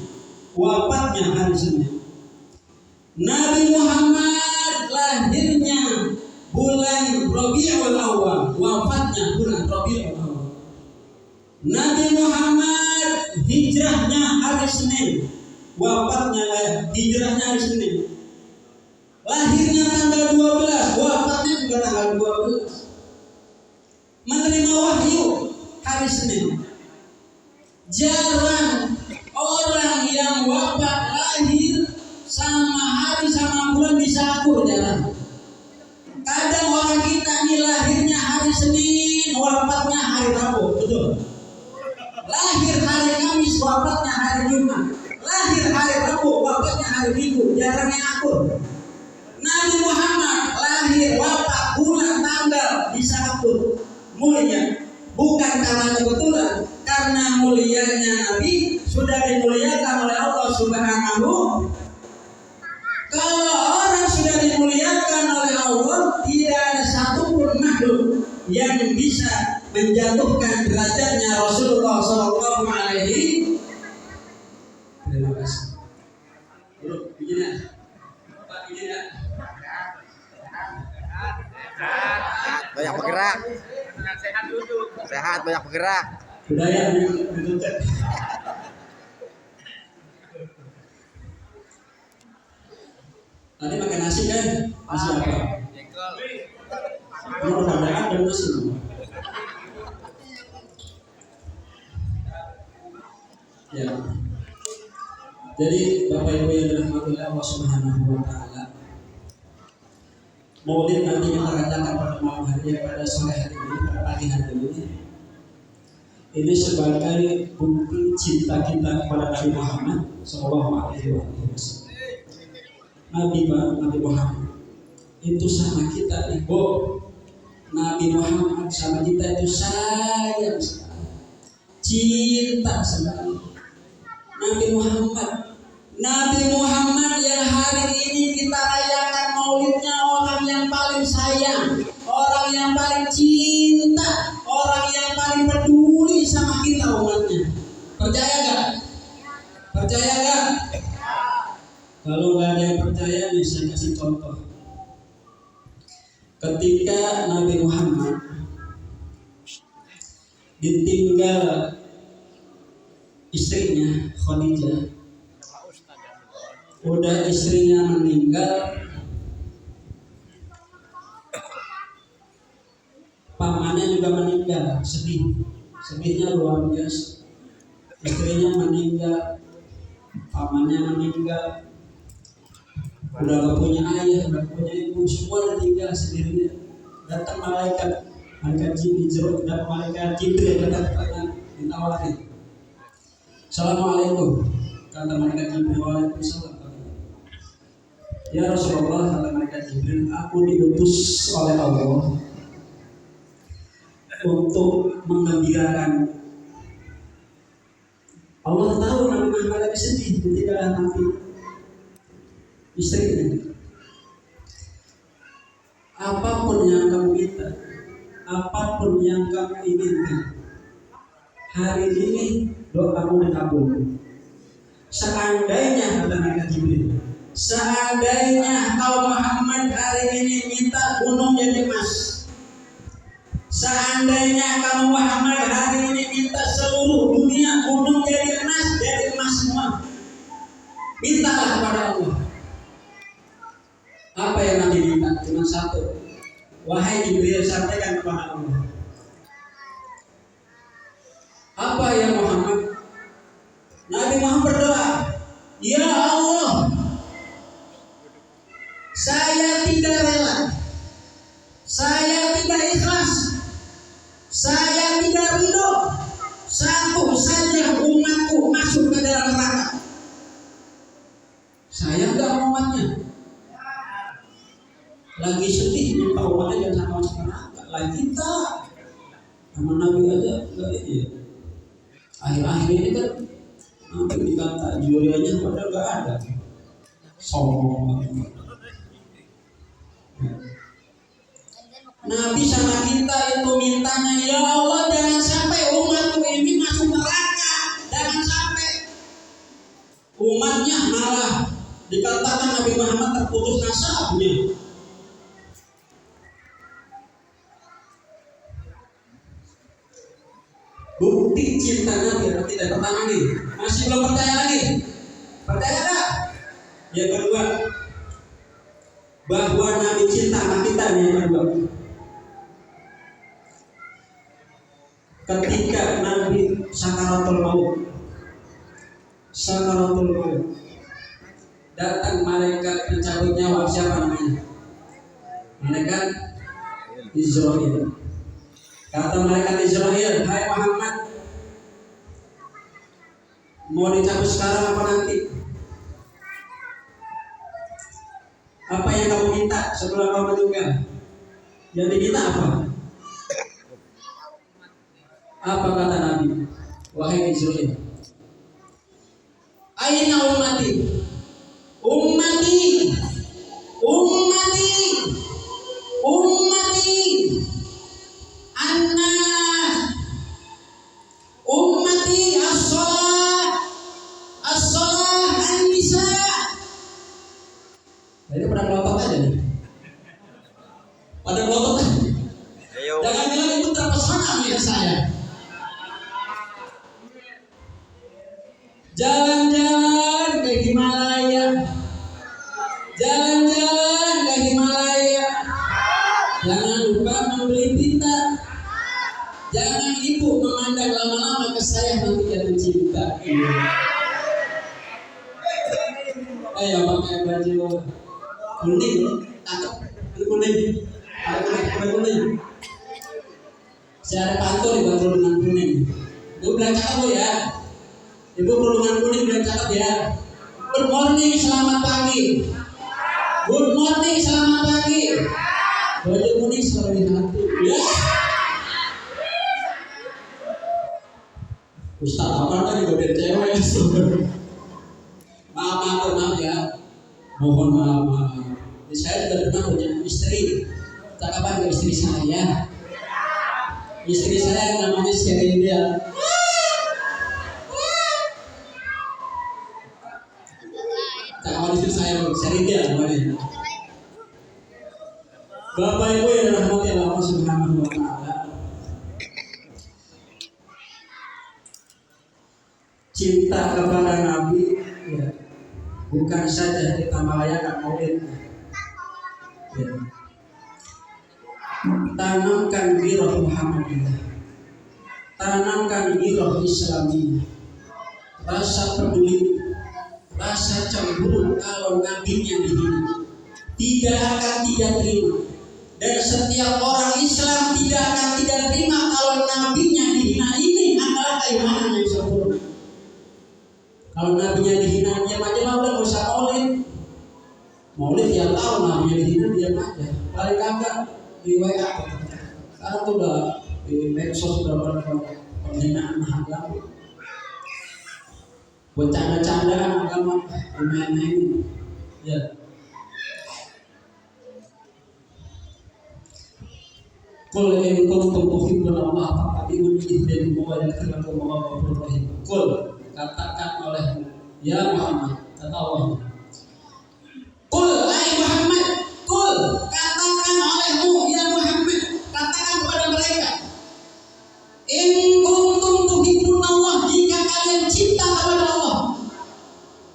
wafatnya hari Senin. Nabi Muhammad lahirnya bulan Rabiul Awal, wafatnya bulan Rabiul Awal. Nabi Muhammad hijrahnya hari Senin, wafatnya hijrahnya hari Senin. Lahirnya tanggal 12, wafatnya juga tanggal 12. Menerima wahyu hari Senin. Jarang orang yang wafat lahir sama hari sama bulan bisa akur, jarang. Kadang orang kita ini lahirnya hari Senin, wafatnya hari Rabu, betul. Lahir hari Kamis, wafatnya hari Jumat. Lahir hari Rabu, wafatnya hari Minggu, jarang yang akur. Nabi Muhammad lahir, wafat, bulan, tanggal bisa akur. Mulia bukan karena kebetulan, karena mulianya Nabi sudah dimuliakan oleh Allah Subhanahu. Kalau orang sudah dimuliakan oleh Allah, tidak ada satupun makhluk yang bisa menjatuhkan derajatnya Rasulullah Sallallahu Alaihi. Terima kasih. Begini, Pak, begini. Banyak bergerak. Sehat duduk. Sehat, banyak bergerak. Budaya duduk. Tadi makan nasi kan? Nasi apa? Ini pertanyaan dan nasi. Ya. Jadi Bapak Ibu yang dirahmati Allah Subhanahu wa taala. Maulid nanti kita katakan pada malam hari pada sore hari ini, pada pagi hari ini. Ini sebagai bukti cinta kita kepada Nabi Muhammad Sallallahu Alaihi Wasallam. Nabi Muhammad itu sama kita ibu. Nabi Muhammad sama kita itu sayang sekali, cinta sekali. Nabi Muhammad yang hari ini kita rayakan maulidnya, orang yang paling sayang, orang yang paling cinta, orang yang paling peduli sama kita umatnya. Percaya gak? Percaya gak? Kalau gak ada yang percaya, saya kasih contoh. Ketika Nabi Muhammad ditinggal istrinya Khadijah, udah istrinya meninggal, pamannya juga meninggal, sedihnya luar biasa. Istrinya meninggal, pamannya meninggal, udah gak punya ayah, gak punya ibu, semua udah tinggal sendirian. Datang malaikat Jibril, datang ditawari. Assalamualaikum, kata malaikat Jibril. Waalaikumsalam. Ya Rasulullah, kata malaikat Jibril, aku diutus oleh Allah untuk menggembirakan. Allah tahu Nabi Muhammad lagi sedih ketika nanti istrinya. Apapun yang kamu minta, apapun yang kamu inginkan, hari ini doamu dikabul. Seandainya, kata malaikat Jibril, seandainya kau Muhammad hari ini minta gunung jadi emas, seandainya kamu Muhammad hari ini minta seluruh dunia gunung jadi emas semua, mintalah kepada Allah. Apa yang Nabi minta? Cuma satu. Wahai Jibril, sampaikan kepada Allah. Apa ya Muhammad? Nabi Muhammad berdoa, ya Allah, saya tidak rela, saya tidak ikhlas, saya tidak ridho satu saja umatku masuk ke dalam neraka. Saya enggak mau umatnya. Lagi sedih minta umatnya jangan sama neraka. Lagi kita sama Nabi aja enggak ini ya. Akhir-akhir ini kan Nabi dikata jurianya padahal enggak ada. Sombong banget. Nabi sama kita itu mintanya, ya Allah jangan sampai umatku ini masuk neraka, jangan sampai. Umatnya malah dikatakan Nabi Muhammad terputus nasabnya. Bukti cinta Nabi tidak pertama nih, masih belum percaya lagi. Percaya tak? Yang kedua, bahwa Nabi cinta sama kita nih yang kedua. Ketika Nabi sakaratul maut, datang malaikat pencabut nyawa, siapa namanya? Malaikat Israil. Kata malaikat Israil, hai Muhammad, mau dicabut sekarang apa nanti? Apa yang kamu minta sebelum kamu meninggal? Yang diminta apa? Apa kata Nabi? Wahai Israil, aina ummati, ummati, ummati, ummati, annas, ummati as-salah, as-salah an-nisa. Jadi pada melotot aja nih. Pada melotot aja. Jangan bilang itu terpesona melihat saya. Jalan-jalan ke Himalaya, jalan-jalan ke Himalaya. Jangan lupa membeli pita. Jangan ibu memandang lama-lama ke saya nanti jatuh cinta. Ayo pakai baju kuning, cakep, kuning, kuning. Saya ada pantun dibantu dengan kuning. Ibu bilang cakep Bu ya. Ibu kerudungan kuning bilang cakep ya. Good morning, selamat pagi. Good morning, selamat pagi. Baju kuning selalu hantu ya. Ustaz apa kan juga cewek. Maaf ya. Mohon maaf. Saya juga pernah punya istri. Cakapan ke istri saya. Istri saya yang namanya Serindia. Cakapan istri saya Serindia namanya. Bapak Ibu yang dirahmati Allah Subhanahu wa taala. Cinta kepada Nabi ya, bukan saja kita merayakan Maulid. Ya. Tanamkan giroh Muhammadiyah, tanamkan giroh Islamiyah, rasa peduli, rasa cemburu kalau nabinya dihina, tidak akan tidak terima. Dan setiap orang Islam tidak akan tidak terima kalau nabinya dihina. Ini adalah keimanan yang sempurna. Kalau nabinya dihina diam aja lah, udah gak usah maulid. Maulid yang tahu nabinya dihina diam aja. Paling kagak di WA. Sekarang tuh udah di medsos udah pada penghinaan agama. Bercanda-candaan agama dimain-mainin. Ya. Qul in kuntum tuhibbuna Allah fattabi'uni yuhibbukum wa yaghfir lakum wallahu ghafurur rahim. Qul, katakan olehmu ya Muhammad, kata Allah. Qul ai Muhammad, qul katakan olehmu ya Muhammad, katakan kepada mereka. In kuntum tuhibbuna Allah, jika kalian cinta kepada Allah,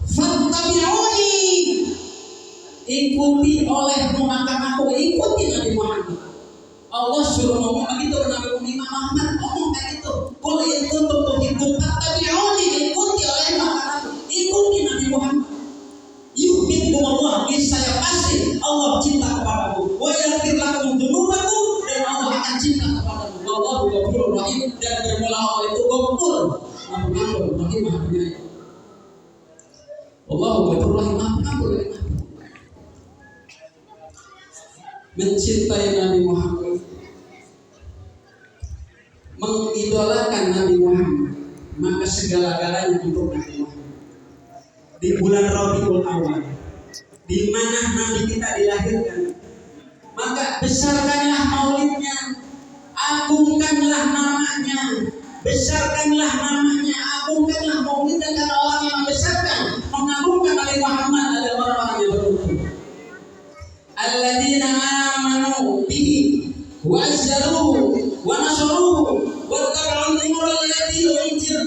fattabi'uni, ikuti olehmu akan aku, ikuti Nabi Muhammad. Allah suruh ngomong begitu, Nabi Muhammad ngomong kayak gitu. Qul in kuntum tuhibbun fattabi'uni, ikuti oleh Muhammad, ikuti Nabi Muhammad. Yuhibbukum Allah, niscaya pasti Allah cinta kepadamu. Wa yaghfir lakum dzunubakum, dan Allah akan cinta kepadamu. Wallahu ghafurur rahim, dan bermula Allah itu Ghafur, Maha Pengampun, Maha Penyayang. Wallahu ghafurur rahim, Maha Pengampun. Mencintai Nabi Muhammad, mengidolakan Nabi Muhammad, maka segala-galanya untuk Nabi Muhammad. Di bulan Rabiul Awal, di mana Nabi kita dilahirkan, maka besarkanlah maulidnya, agungkanlah namanya, besarkanlah namanya, agungkanlah maulidnya, karena orang yang membesarkan, mengagungkan Nabi Muhammad adalah orang-orang yang beruntung. Alladzina amanu bihi wa azzaruhu wa nasaruhu wa tabi'un nurul ladzi unzila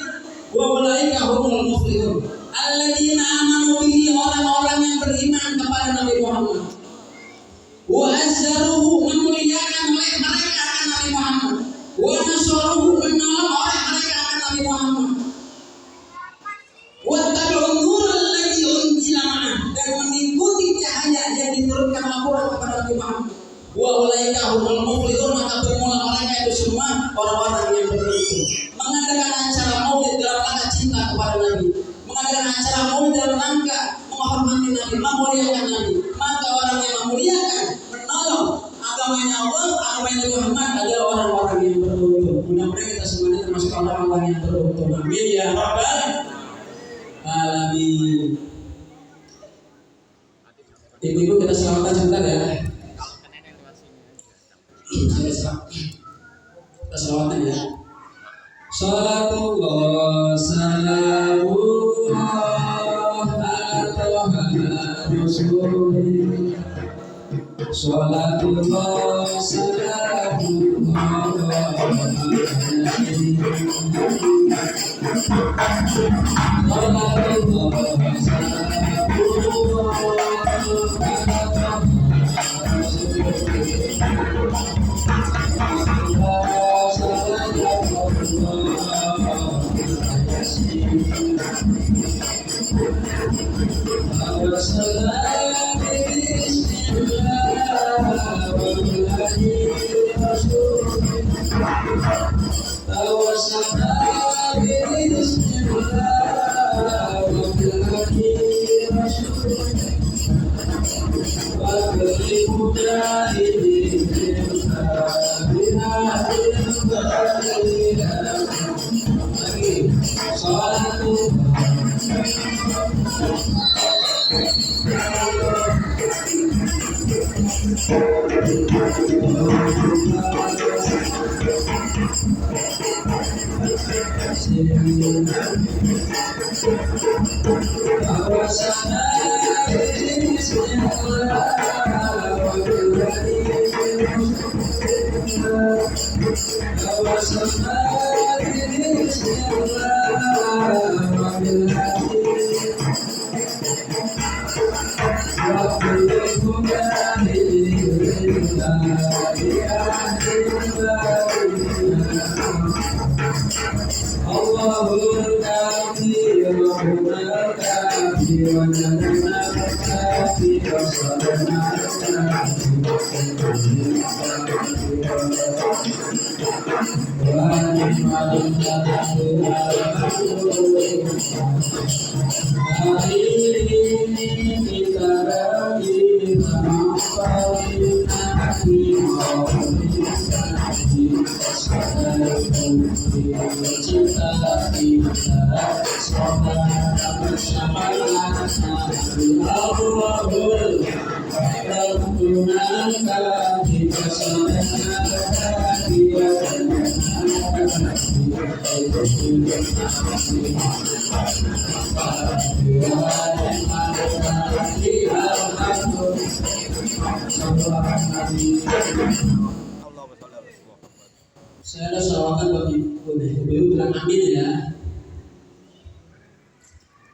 wa ulaika humul muflihun. Alladzina amanu bihi, orang-orang yang beriman kepada Nabi Muhammad, wa azzaruhu, memuliakan oleh mereka akan Nabi Muhammad, wa nasaruhu, menolong oleh mereka akan Nabi Muhammad, wa tabi'un nurul ladzi unzila ma'ah, dan mengikuti cahaya yang diturunkan Al-Quran kepada Nabi Muhammad. Wa ulaika humul muflihun, maka bermula mereka itu semua orang-orang yang beruntung. Mengadakan acara maulid dalam rangka cinta kepada Nabi, mengadakan acara maulid dalam rangka menghormati Nabi, memuliakan Nabi, maka orang yang memuliakan, menolong agamanya Allah, agamanya Nabi Muhammad adalah orang-orang yang beruntung. Mudah-mudahan kita semuanya termasuk orang-orang yang beruntung. Amin ya rabbal alamin. Ibu-ibu kita selamatkan sebentar ya. Kita selamatkan ya. Salatullah salamullah ala rasulillah. Salatullah salamullah Saya ada selawakan bagi ibu bilang amin ya.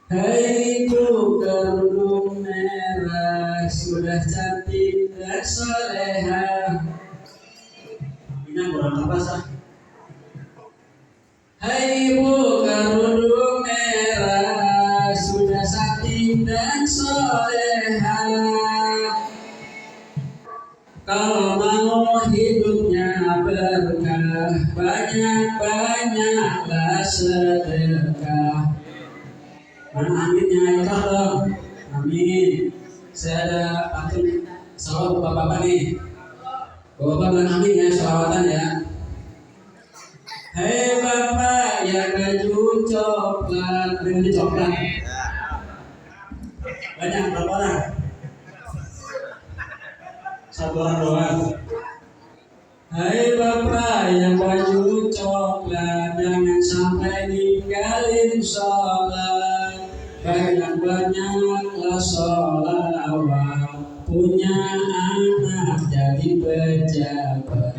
Hai bu kerudung merah, sudah cantik dan soleha. Ini kurang apa sah? Hai bu kerudung merah, sudah cantik dan soleha. Kalau mau hidupnya berkah, banyak-banyaklah sedekah. Mana aminnya ya dong? Amin. Saya ada pantun salawat bapak-bapak nih. Bapak bilang amin ya, salawatan ya. Hei bapak yang baju coklat, baju coklat. Banyak berapa orang? Satu orang doang. Hai bapak yang baju coklat, jangan sampai ninggalin sholat. Banyak-banyaklah sholawat, punya anak jadi pejabat.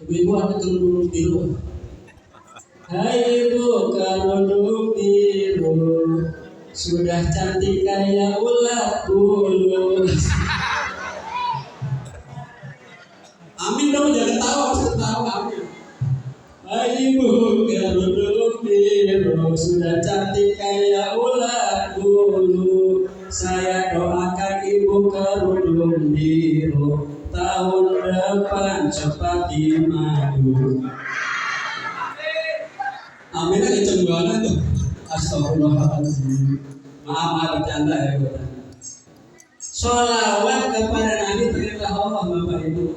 Ibu-ibu ada kerudung biru. Hai ibu kerudung biru, sudah cantik kayak ulat bulu. Amin dong, jangan tahu, harus tahu amin. Hai ibu kerudung biru, sudah cantik kayak ulat bulu. Saya doakan ibu kerudung biru, tahun depan cepat dimadu. Amin lagi cengguangan tuh. Astagfirullahaladzim. Maaf bercanda ya. Sholawat kepada Nabi perintah Allah Bapak Ibu.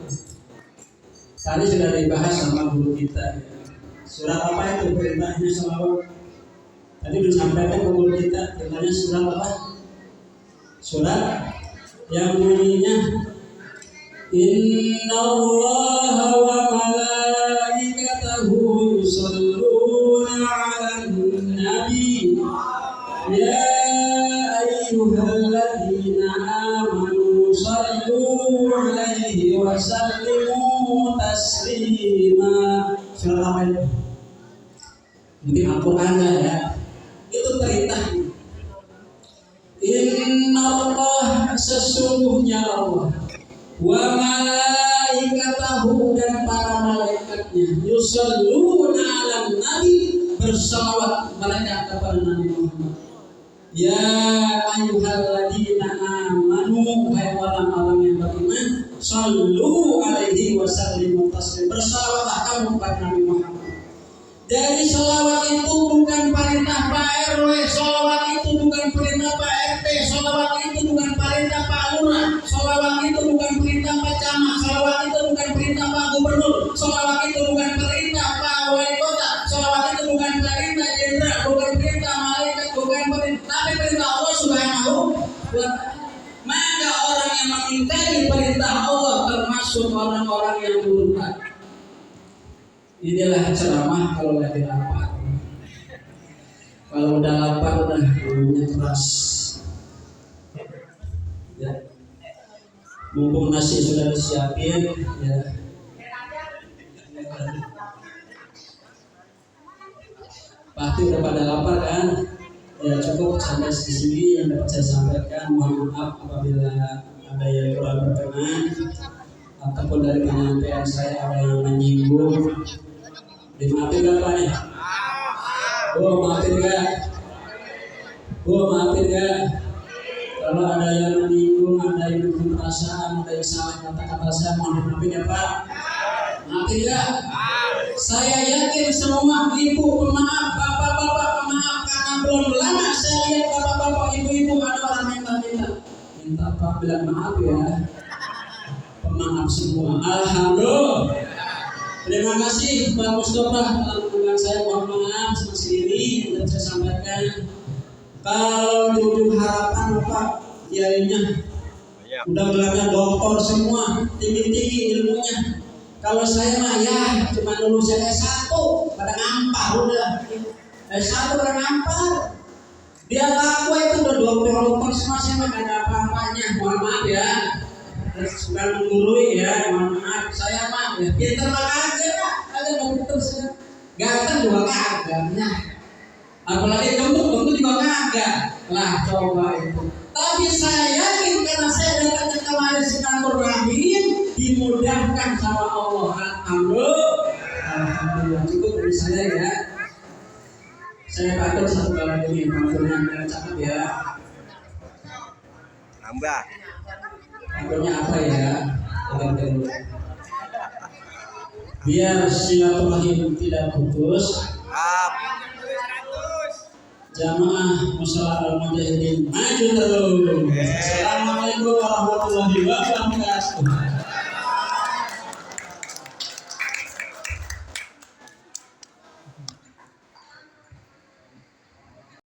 Tadi sudah dibahas sama guru kita. Surat apa itu perintahnya sholawat? Tadi disampaikan ke guru kita. Perintahnya surat apa? Surat yang bunyinya Inna Allah wa malaikatahu yusalluna 'alan nabi ya ayyuhalladzina amanu sallu 'alaihi wa sallimu taslima. Surat apa itu? Mungkin Al-Quran ya. Itu perintah. Inna Allah, sesungguhnya Allah, wa malaikatahu, dan para malaikatnya, yusalluna 'alan nabi, bersalawat mereka kepada Nabi Muhammad. Ya ayyuhalladzina amanu, hai orang-orang yang beriman, sallu alaihi wa sallimu taslima, bersalawatlah kamu kepada Nabi Muhammad. Jadi salawat itu bukan perintah Pak RW, salawat itu bukan perintah Pak RT, salawat itu bukan perintah Pak Maka orang yang mengingkari perintah Allah termasuk orang-orang yang murtad. Inilah ceramah kalau lagi lapar. Kalau udah lapar udah mulutnya keras. Ya. Mumpung nasi sudah disiapin, ya. Pasti udah pada lapar kan? Ya cukup sampai di sini yang dapat saya sampaikan. Mohon maaf apabila ada yang kurang berkenan ataupun dari penyampaian saya ada yang menyinggung. Dimaafin gak Pak nih? Maafin gak? Maafin gak? Kalau ada yang menyinggung, ada yang bikin perasaan, ada yang salah kata-kata saya, mohon maafin ya Pak. Maafin gak? Saya yakin semua ibu pemaaf, bapak-bapak pemaaf, karena belum lama saya lihat bapak-bapak, ibu-ibu ada orang minta Pak bilang maaf ya. Pemaaf semua. Alhamdulillah. Terima kasih Pak Mustafa dengan saya, mohon maaf masih ini yang saya sampaikan. Kalau di ujung harapan Pak kiainya udah gelarnya doktor semua, tinggi-tinggi ilmunya. Kalau saya mah ya cuma lulus S1 pada ngampar udah. S1 pada ngampar. Dia ngaku itu udah dokter semua, saya mah gak ada apa-apanya. Mohon maaf ya. Sudah menggurui ya, mohon maaf. Saya mah ya pinter mah kagak Pak. Kagak dokter saya. Ganteng juga kagak. Nah, apalagi gemuk juga kagak. Lah coba itu. Tapi saya yakin karena saya datang ke kemarin silaturahim dimudahkan sama Allah. Alhamdulillah. Cukup dari saya ya. Saya pakai satu kali ini panggilnya yang cakep ya. Nambah. Panggilnya apa ya? Biar silaturahim tidak putus. Jamaah Musyawarah Al-Mujahidin maju terus. Assalamualaikum warahmatullahi wabarakatuh.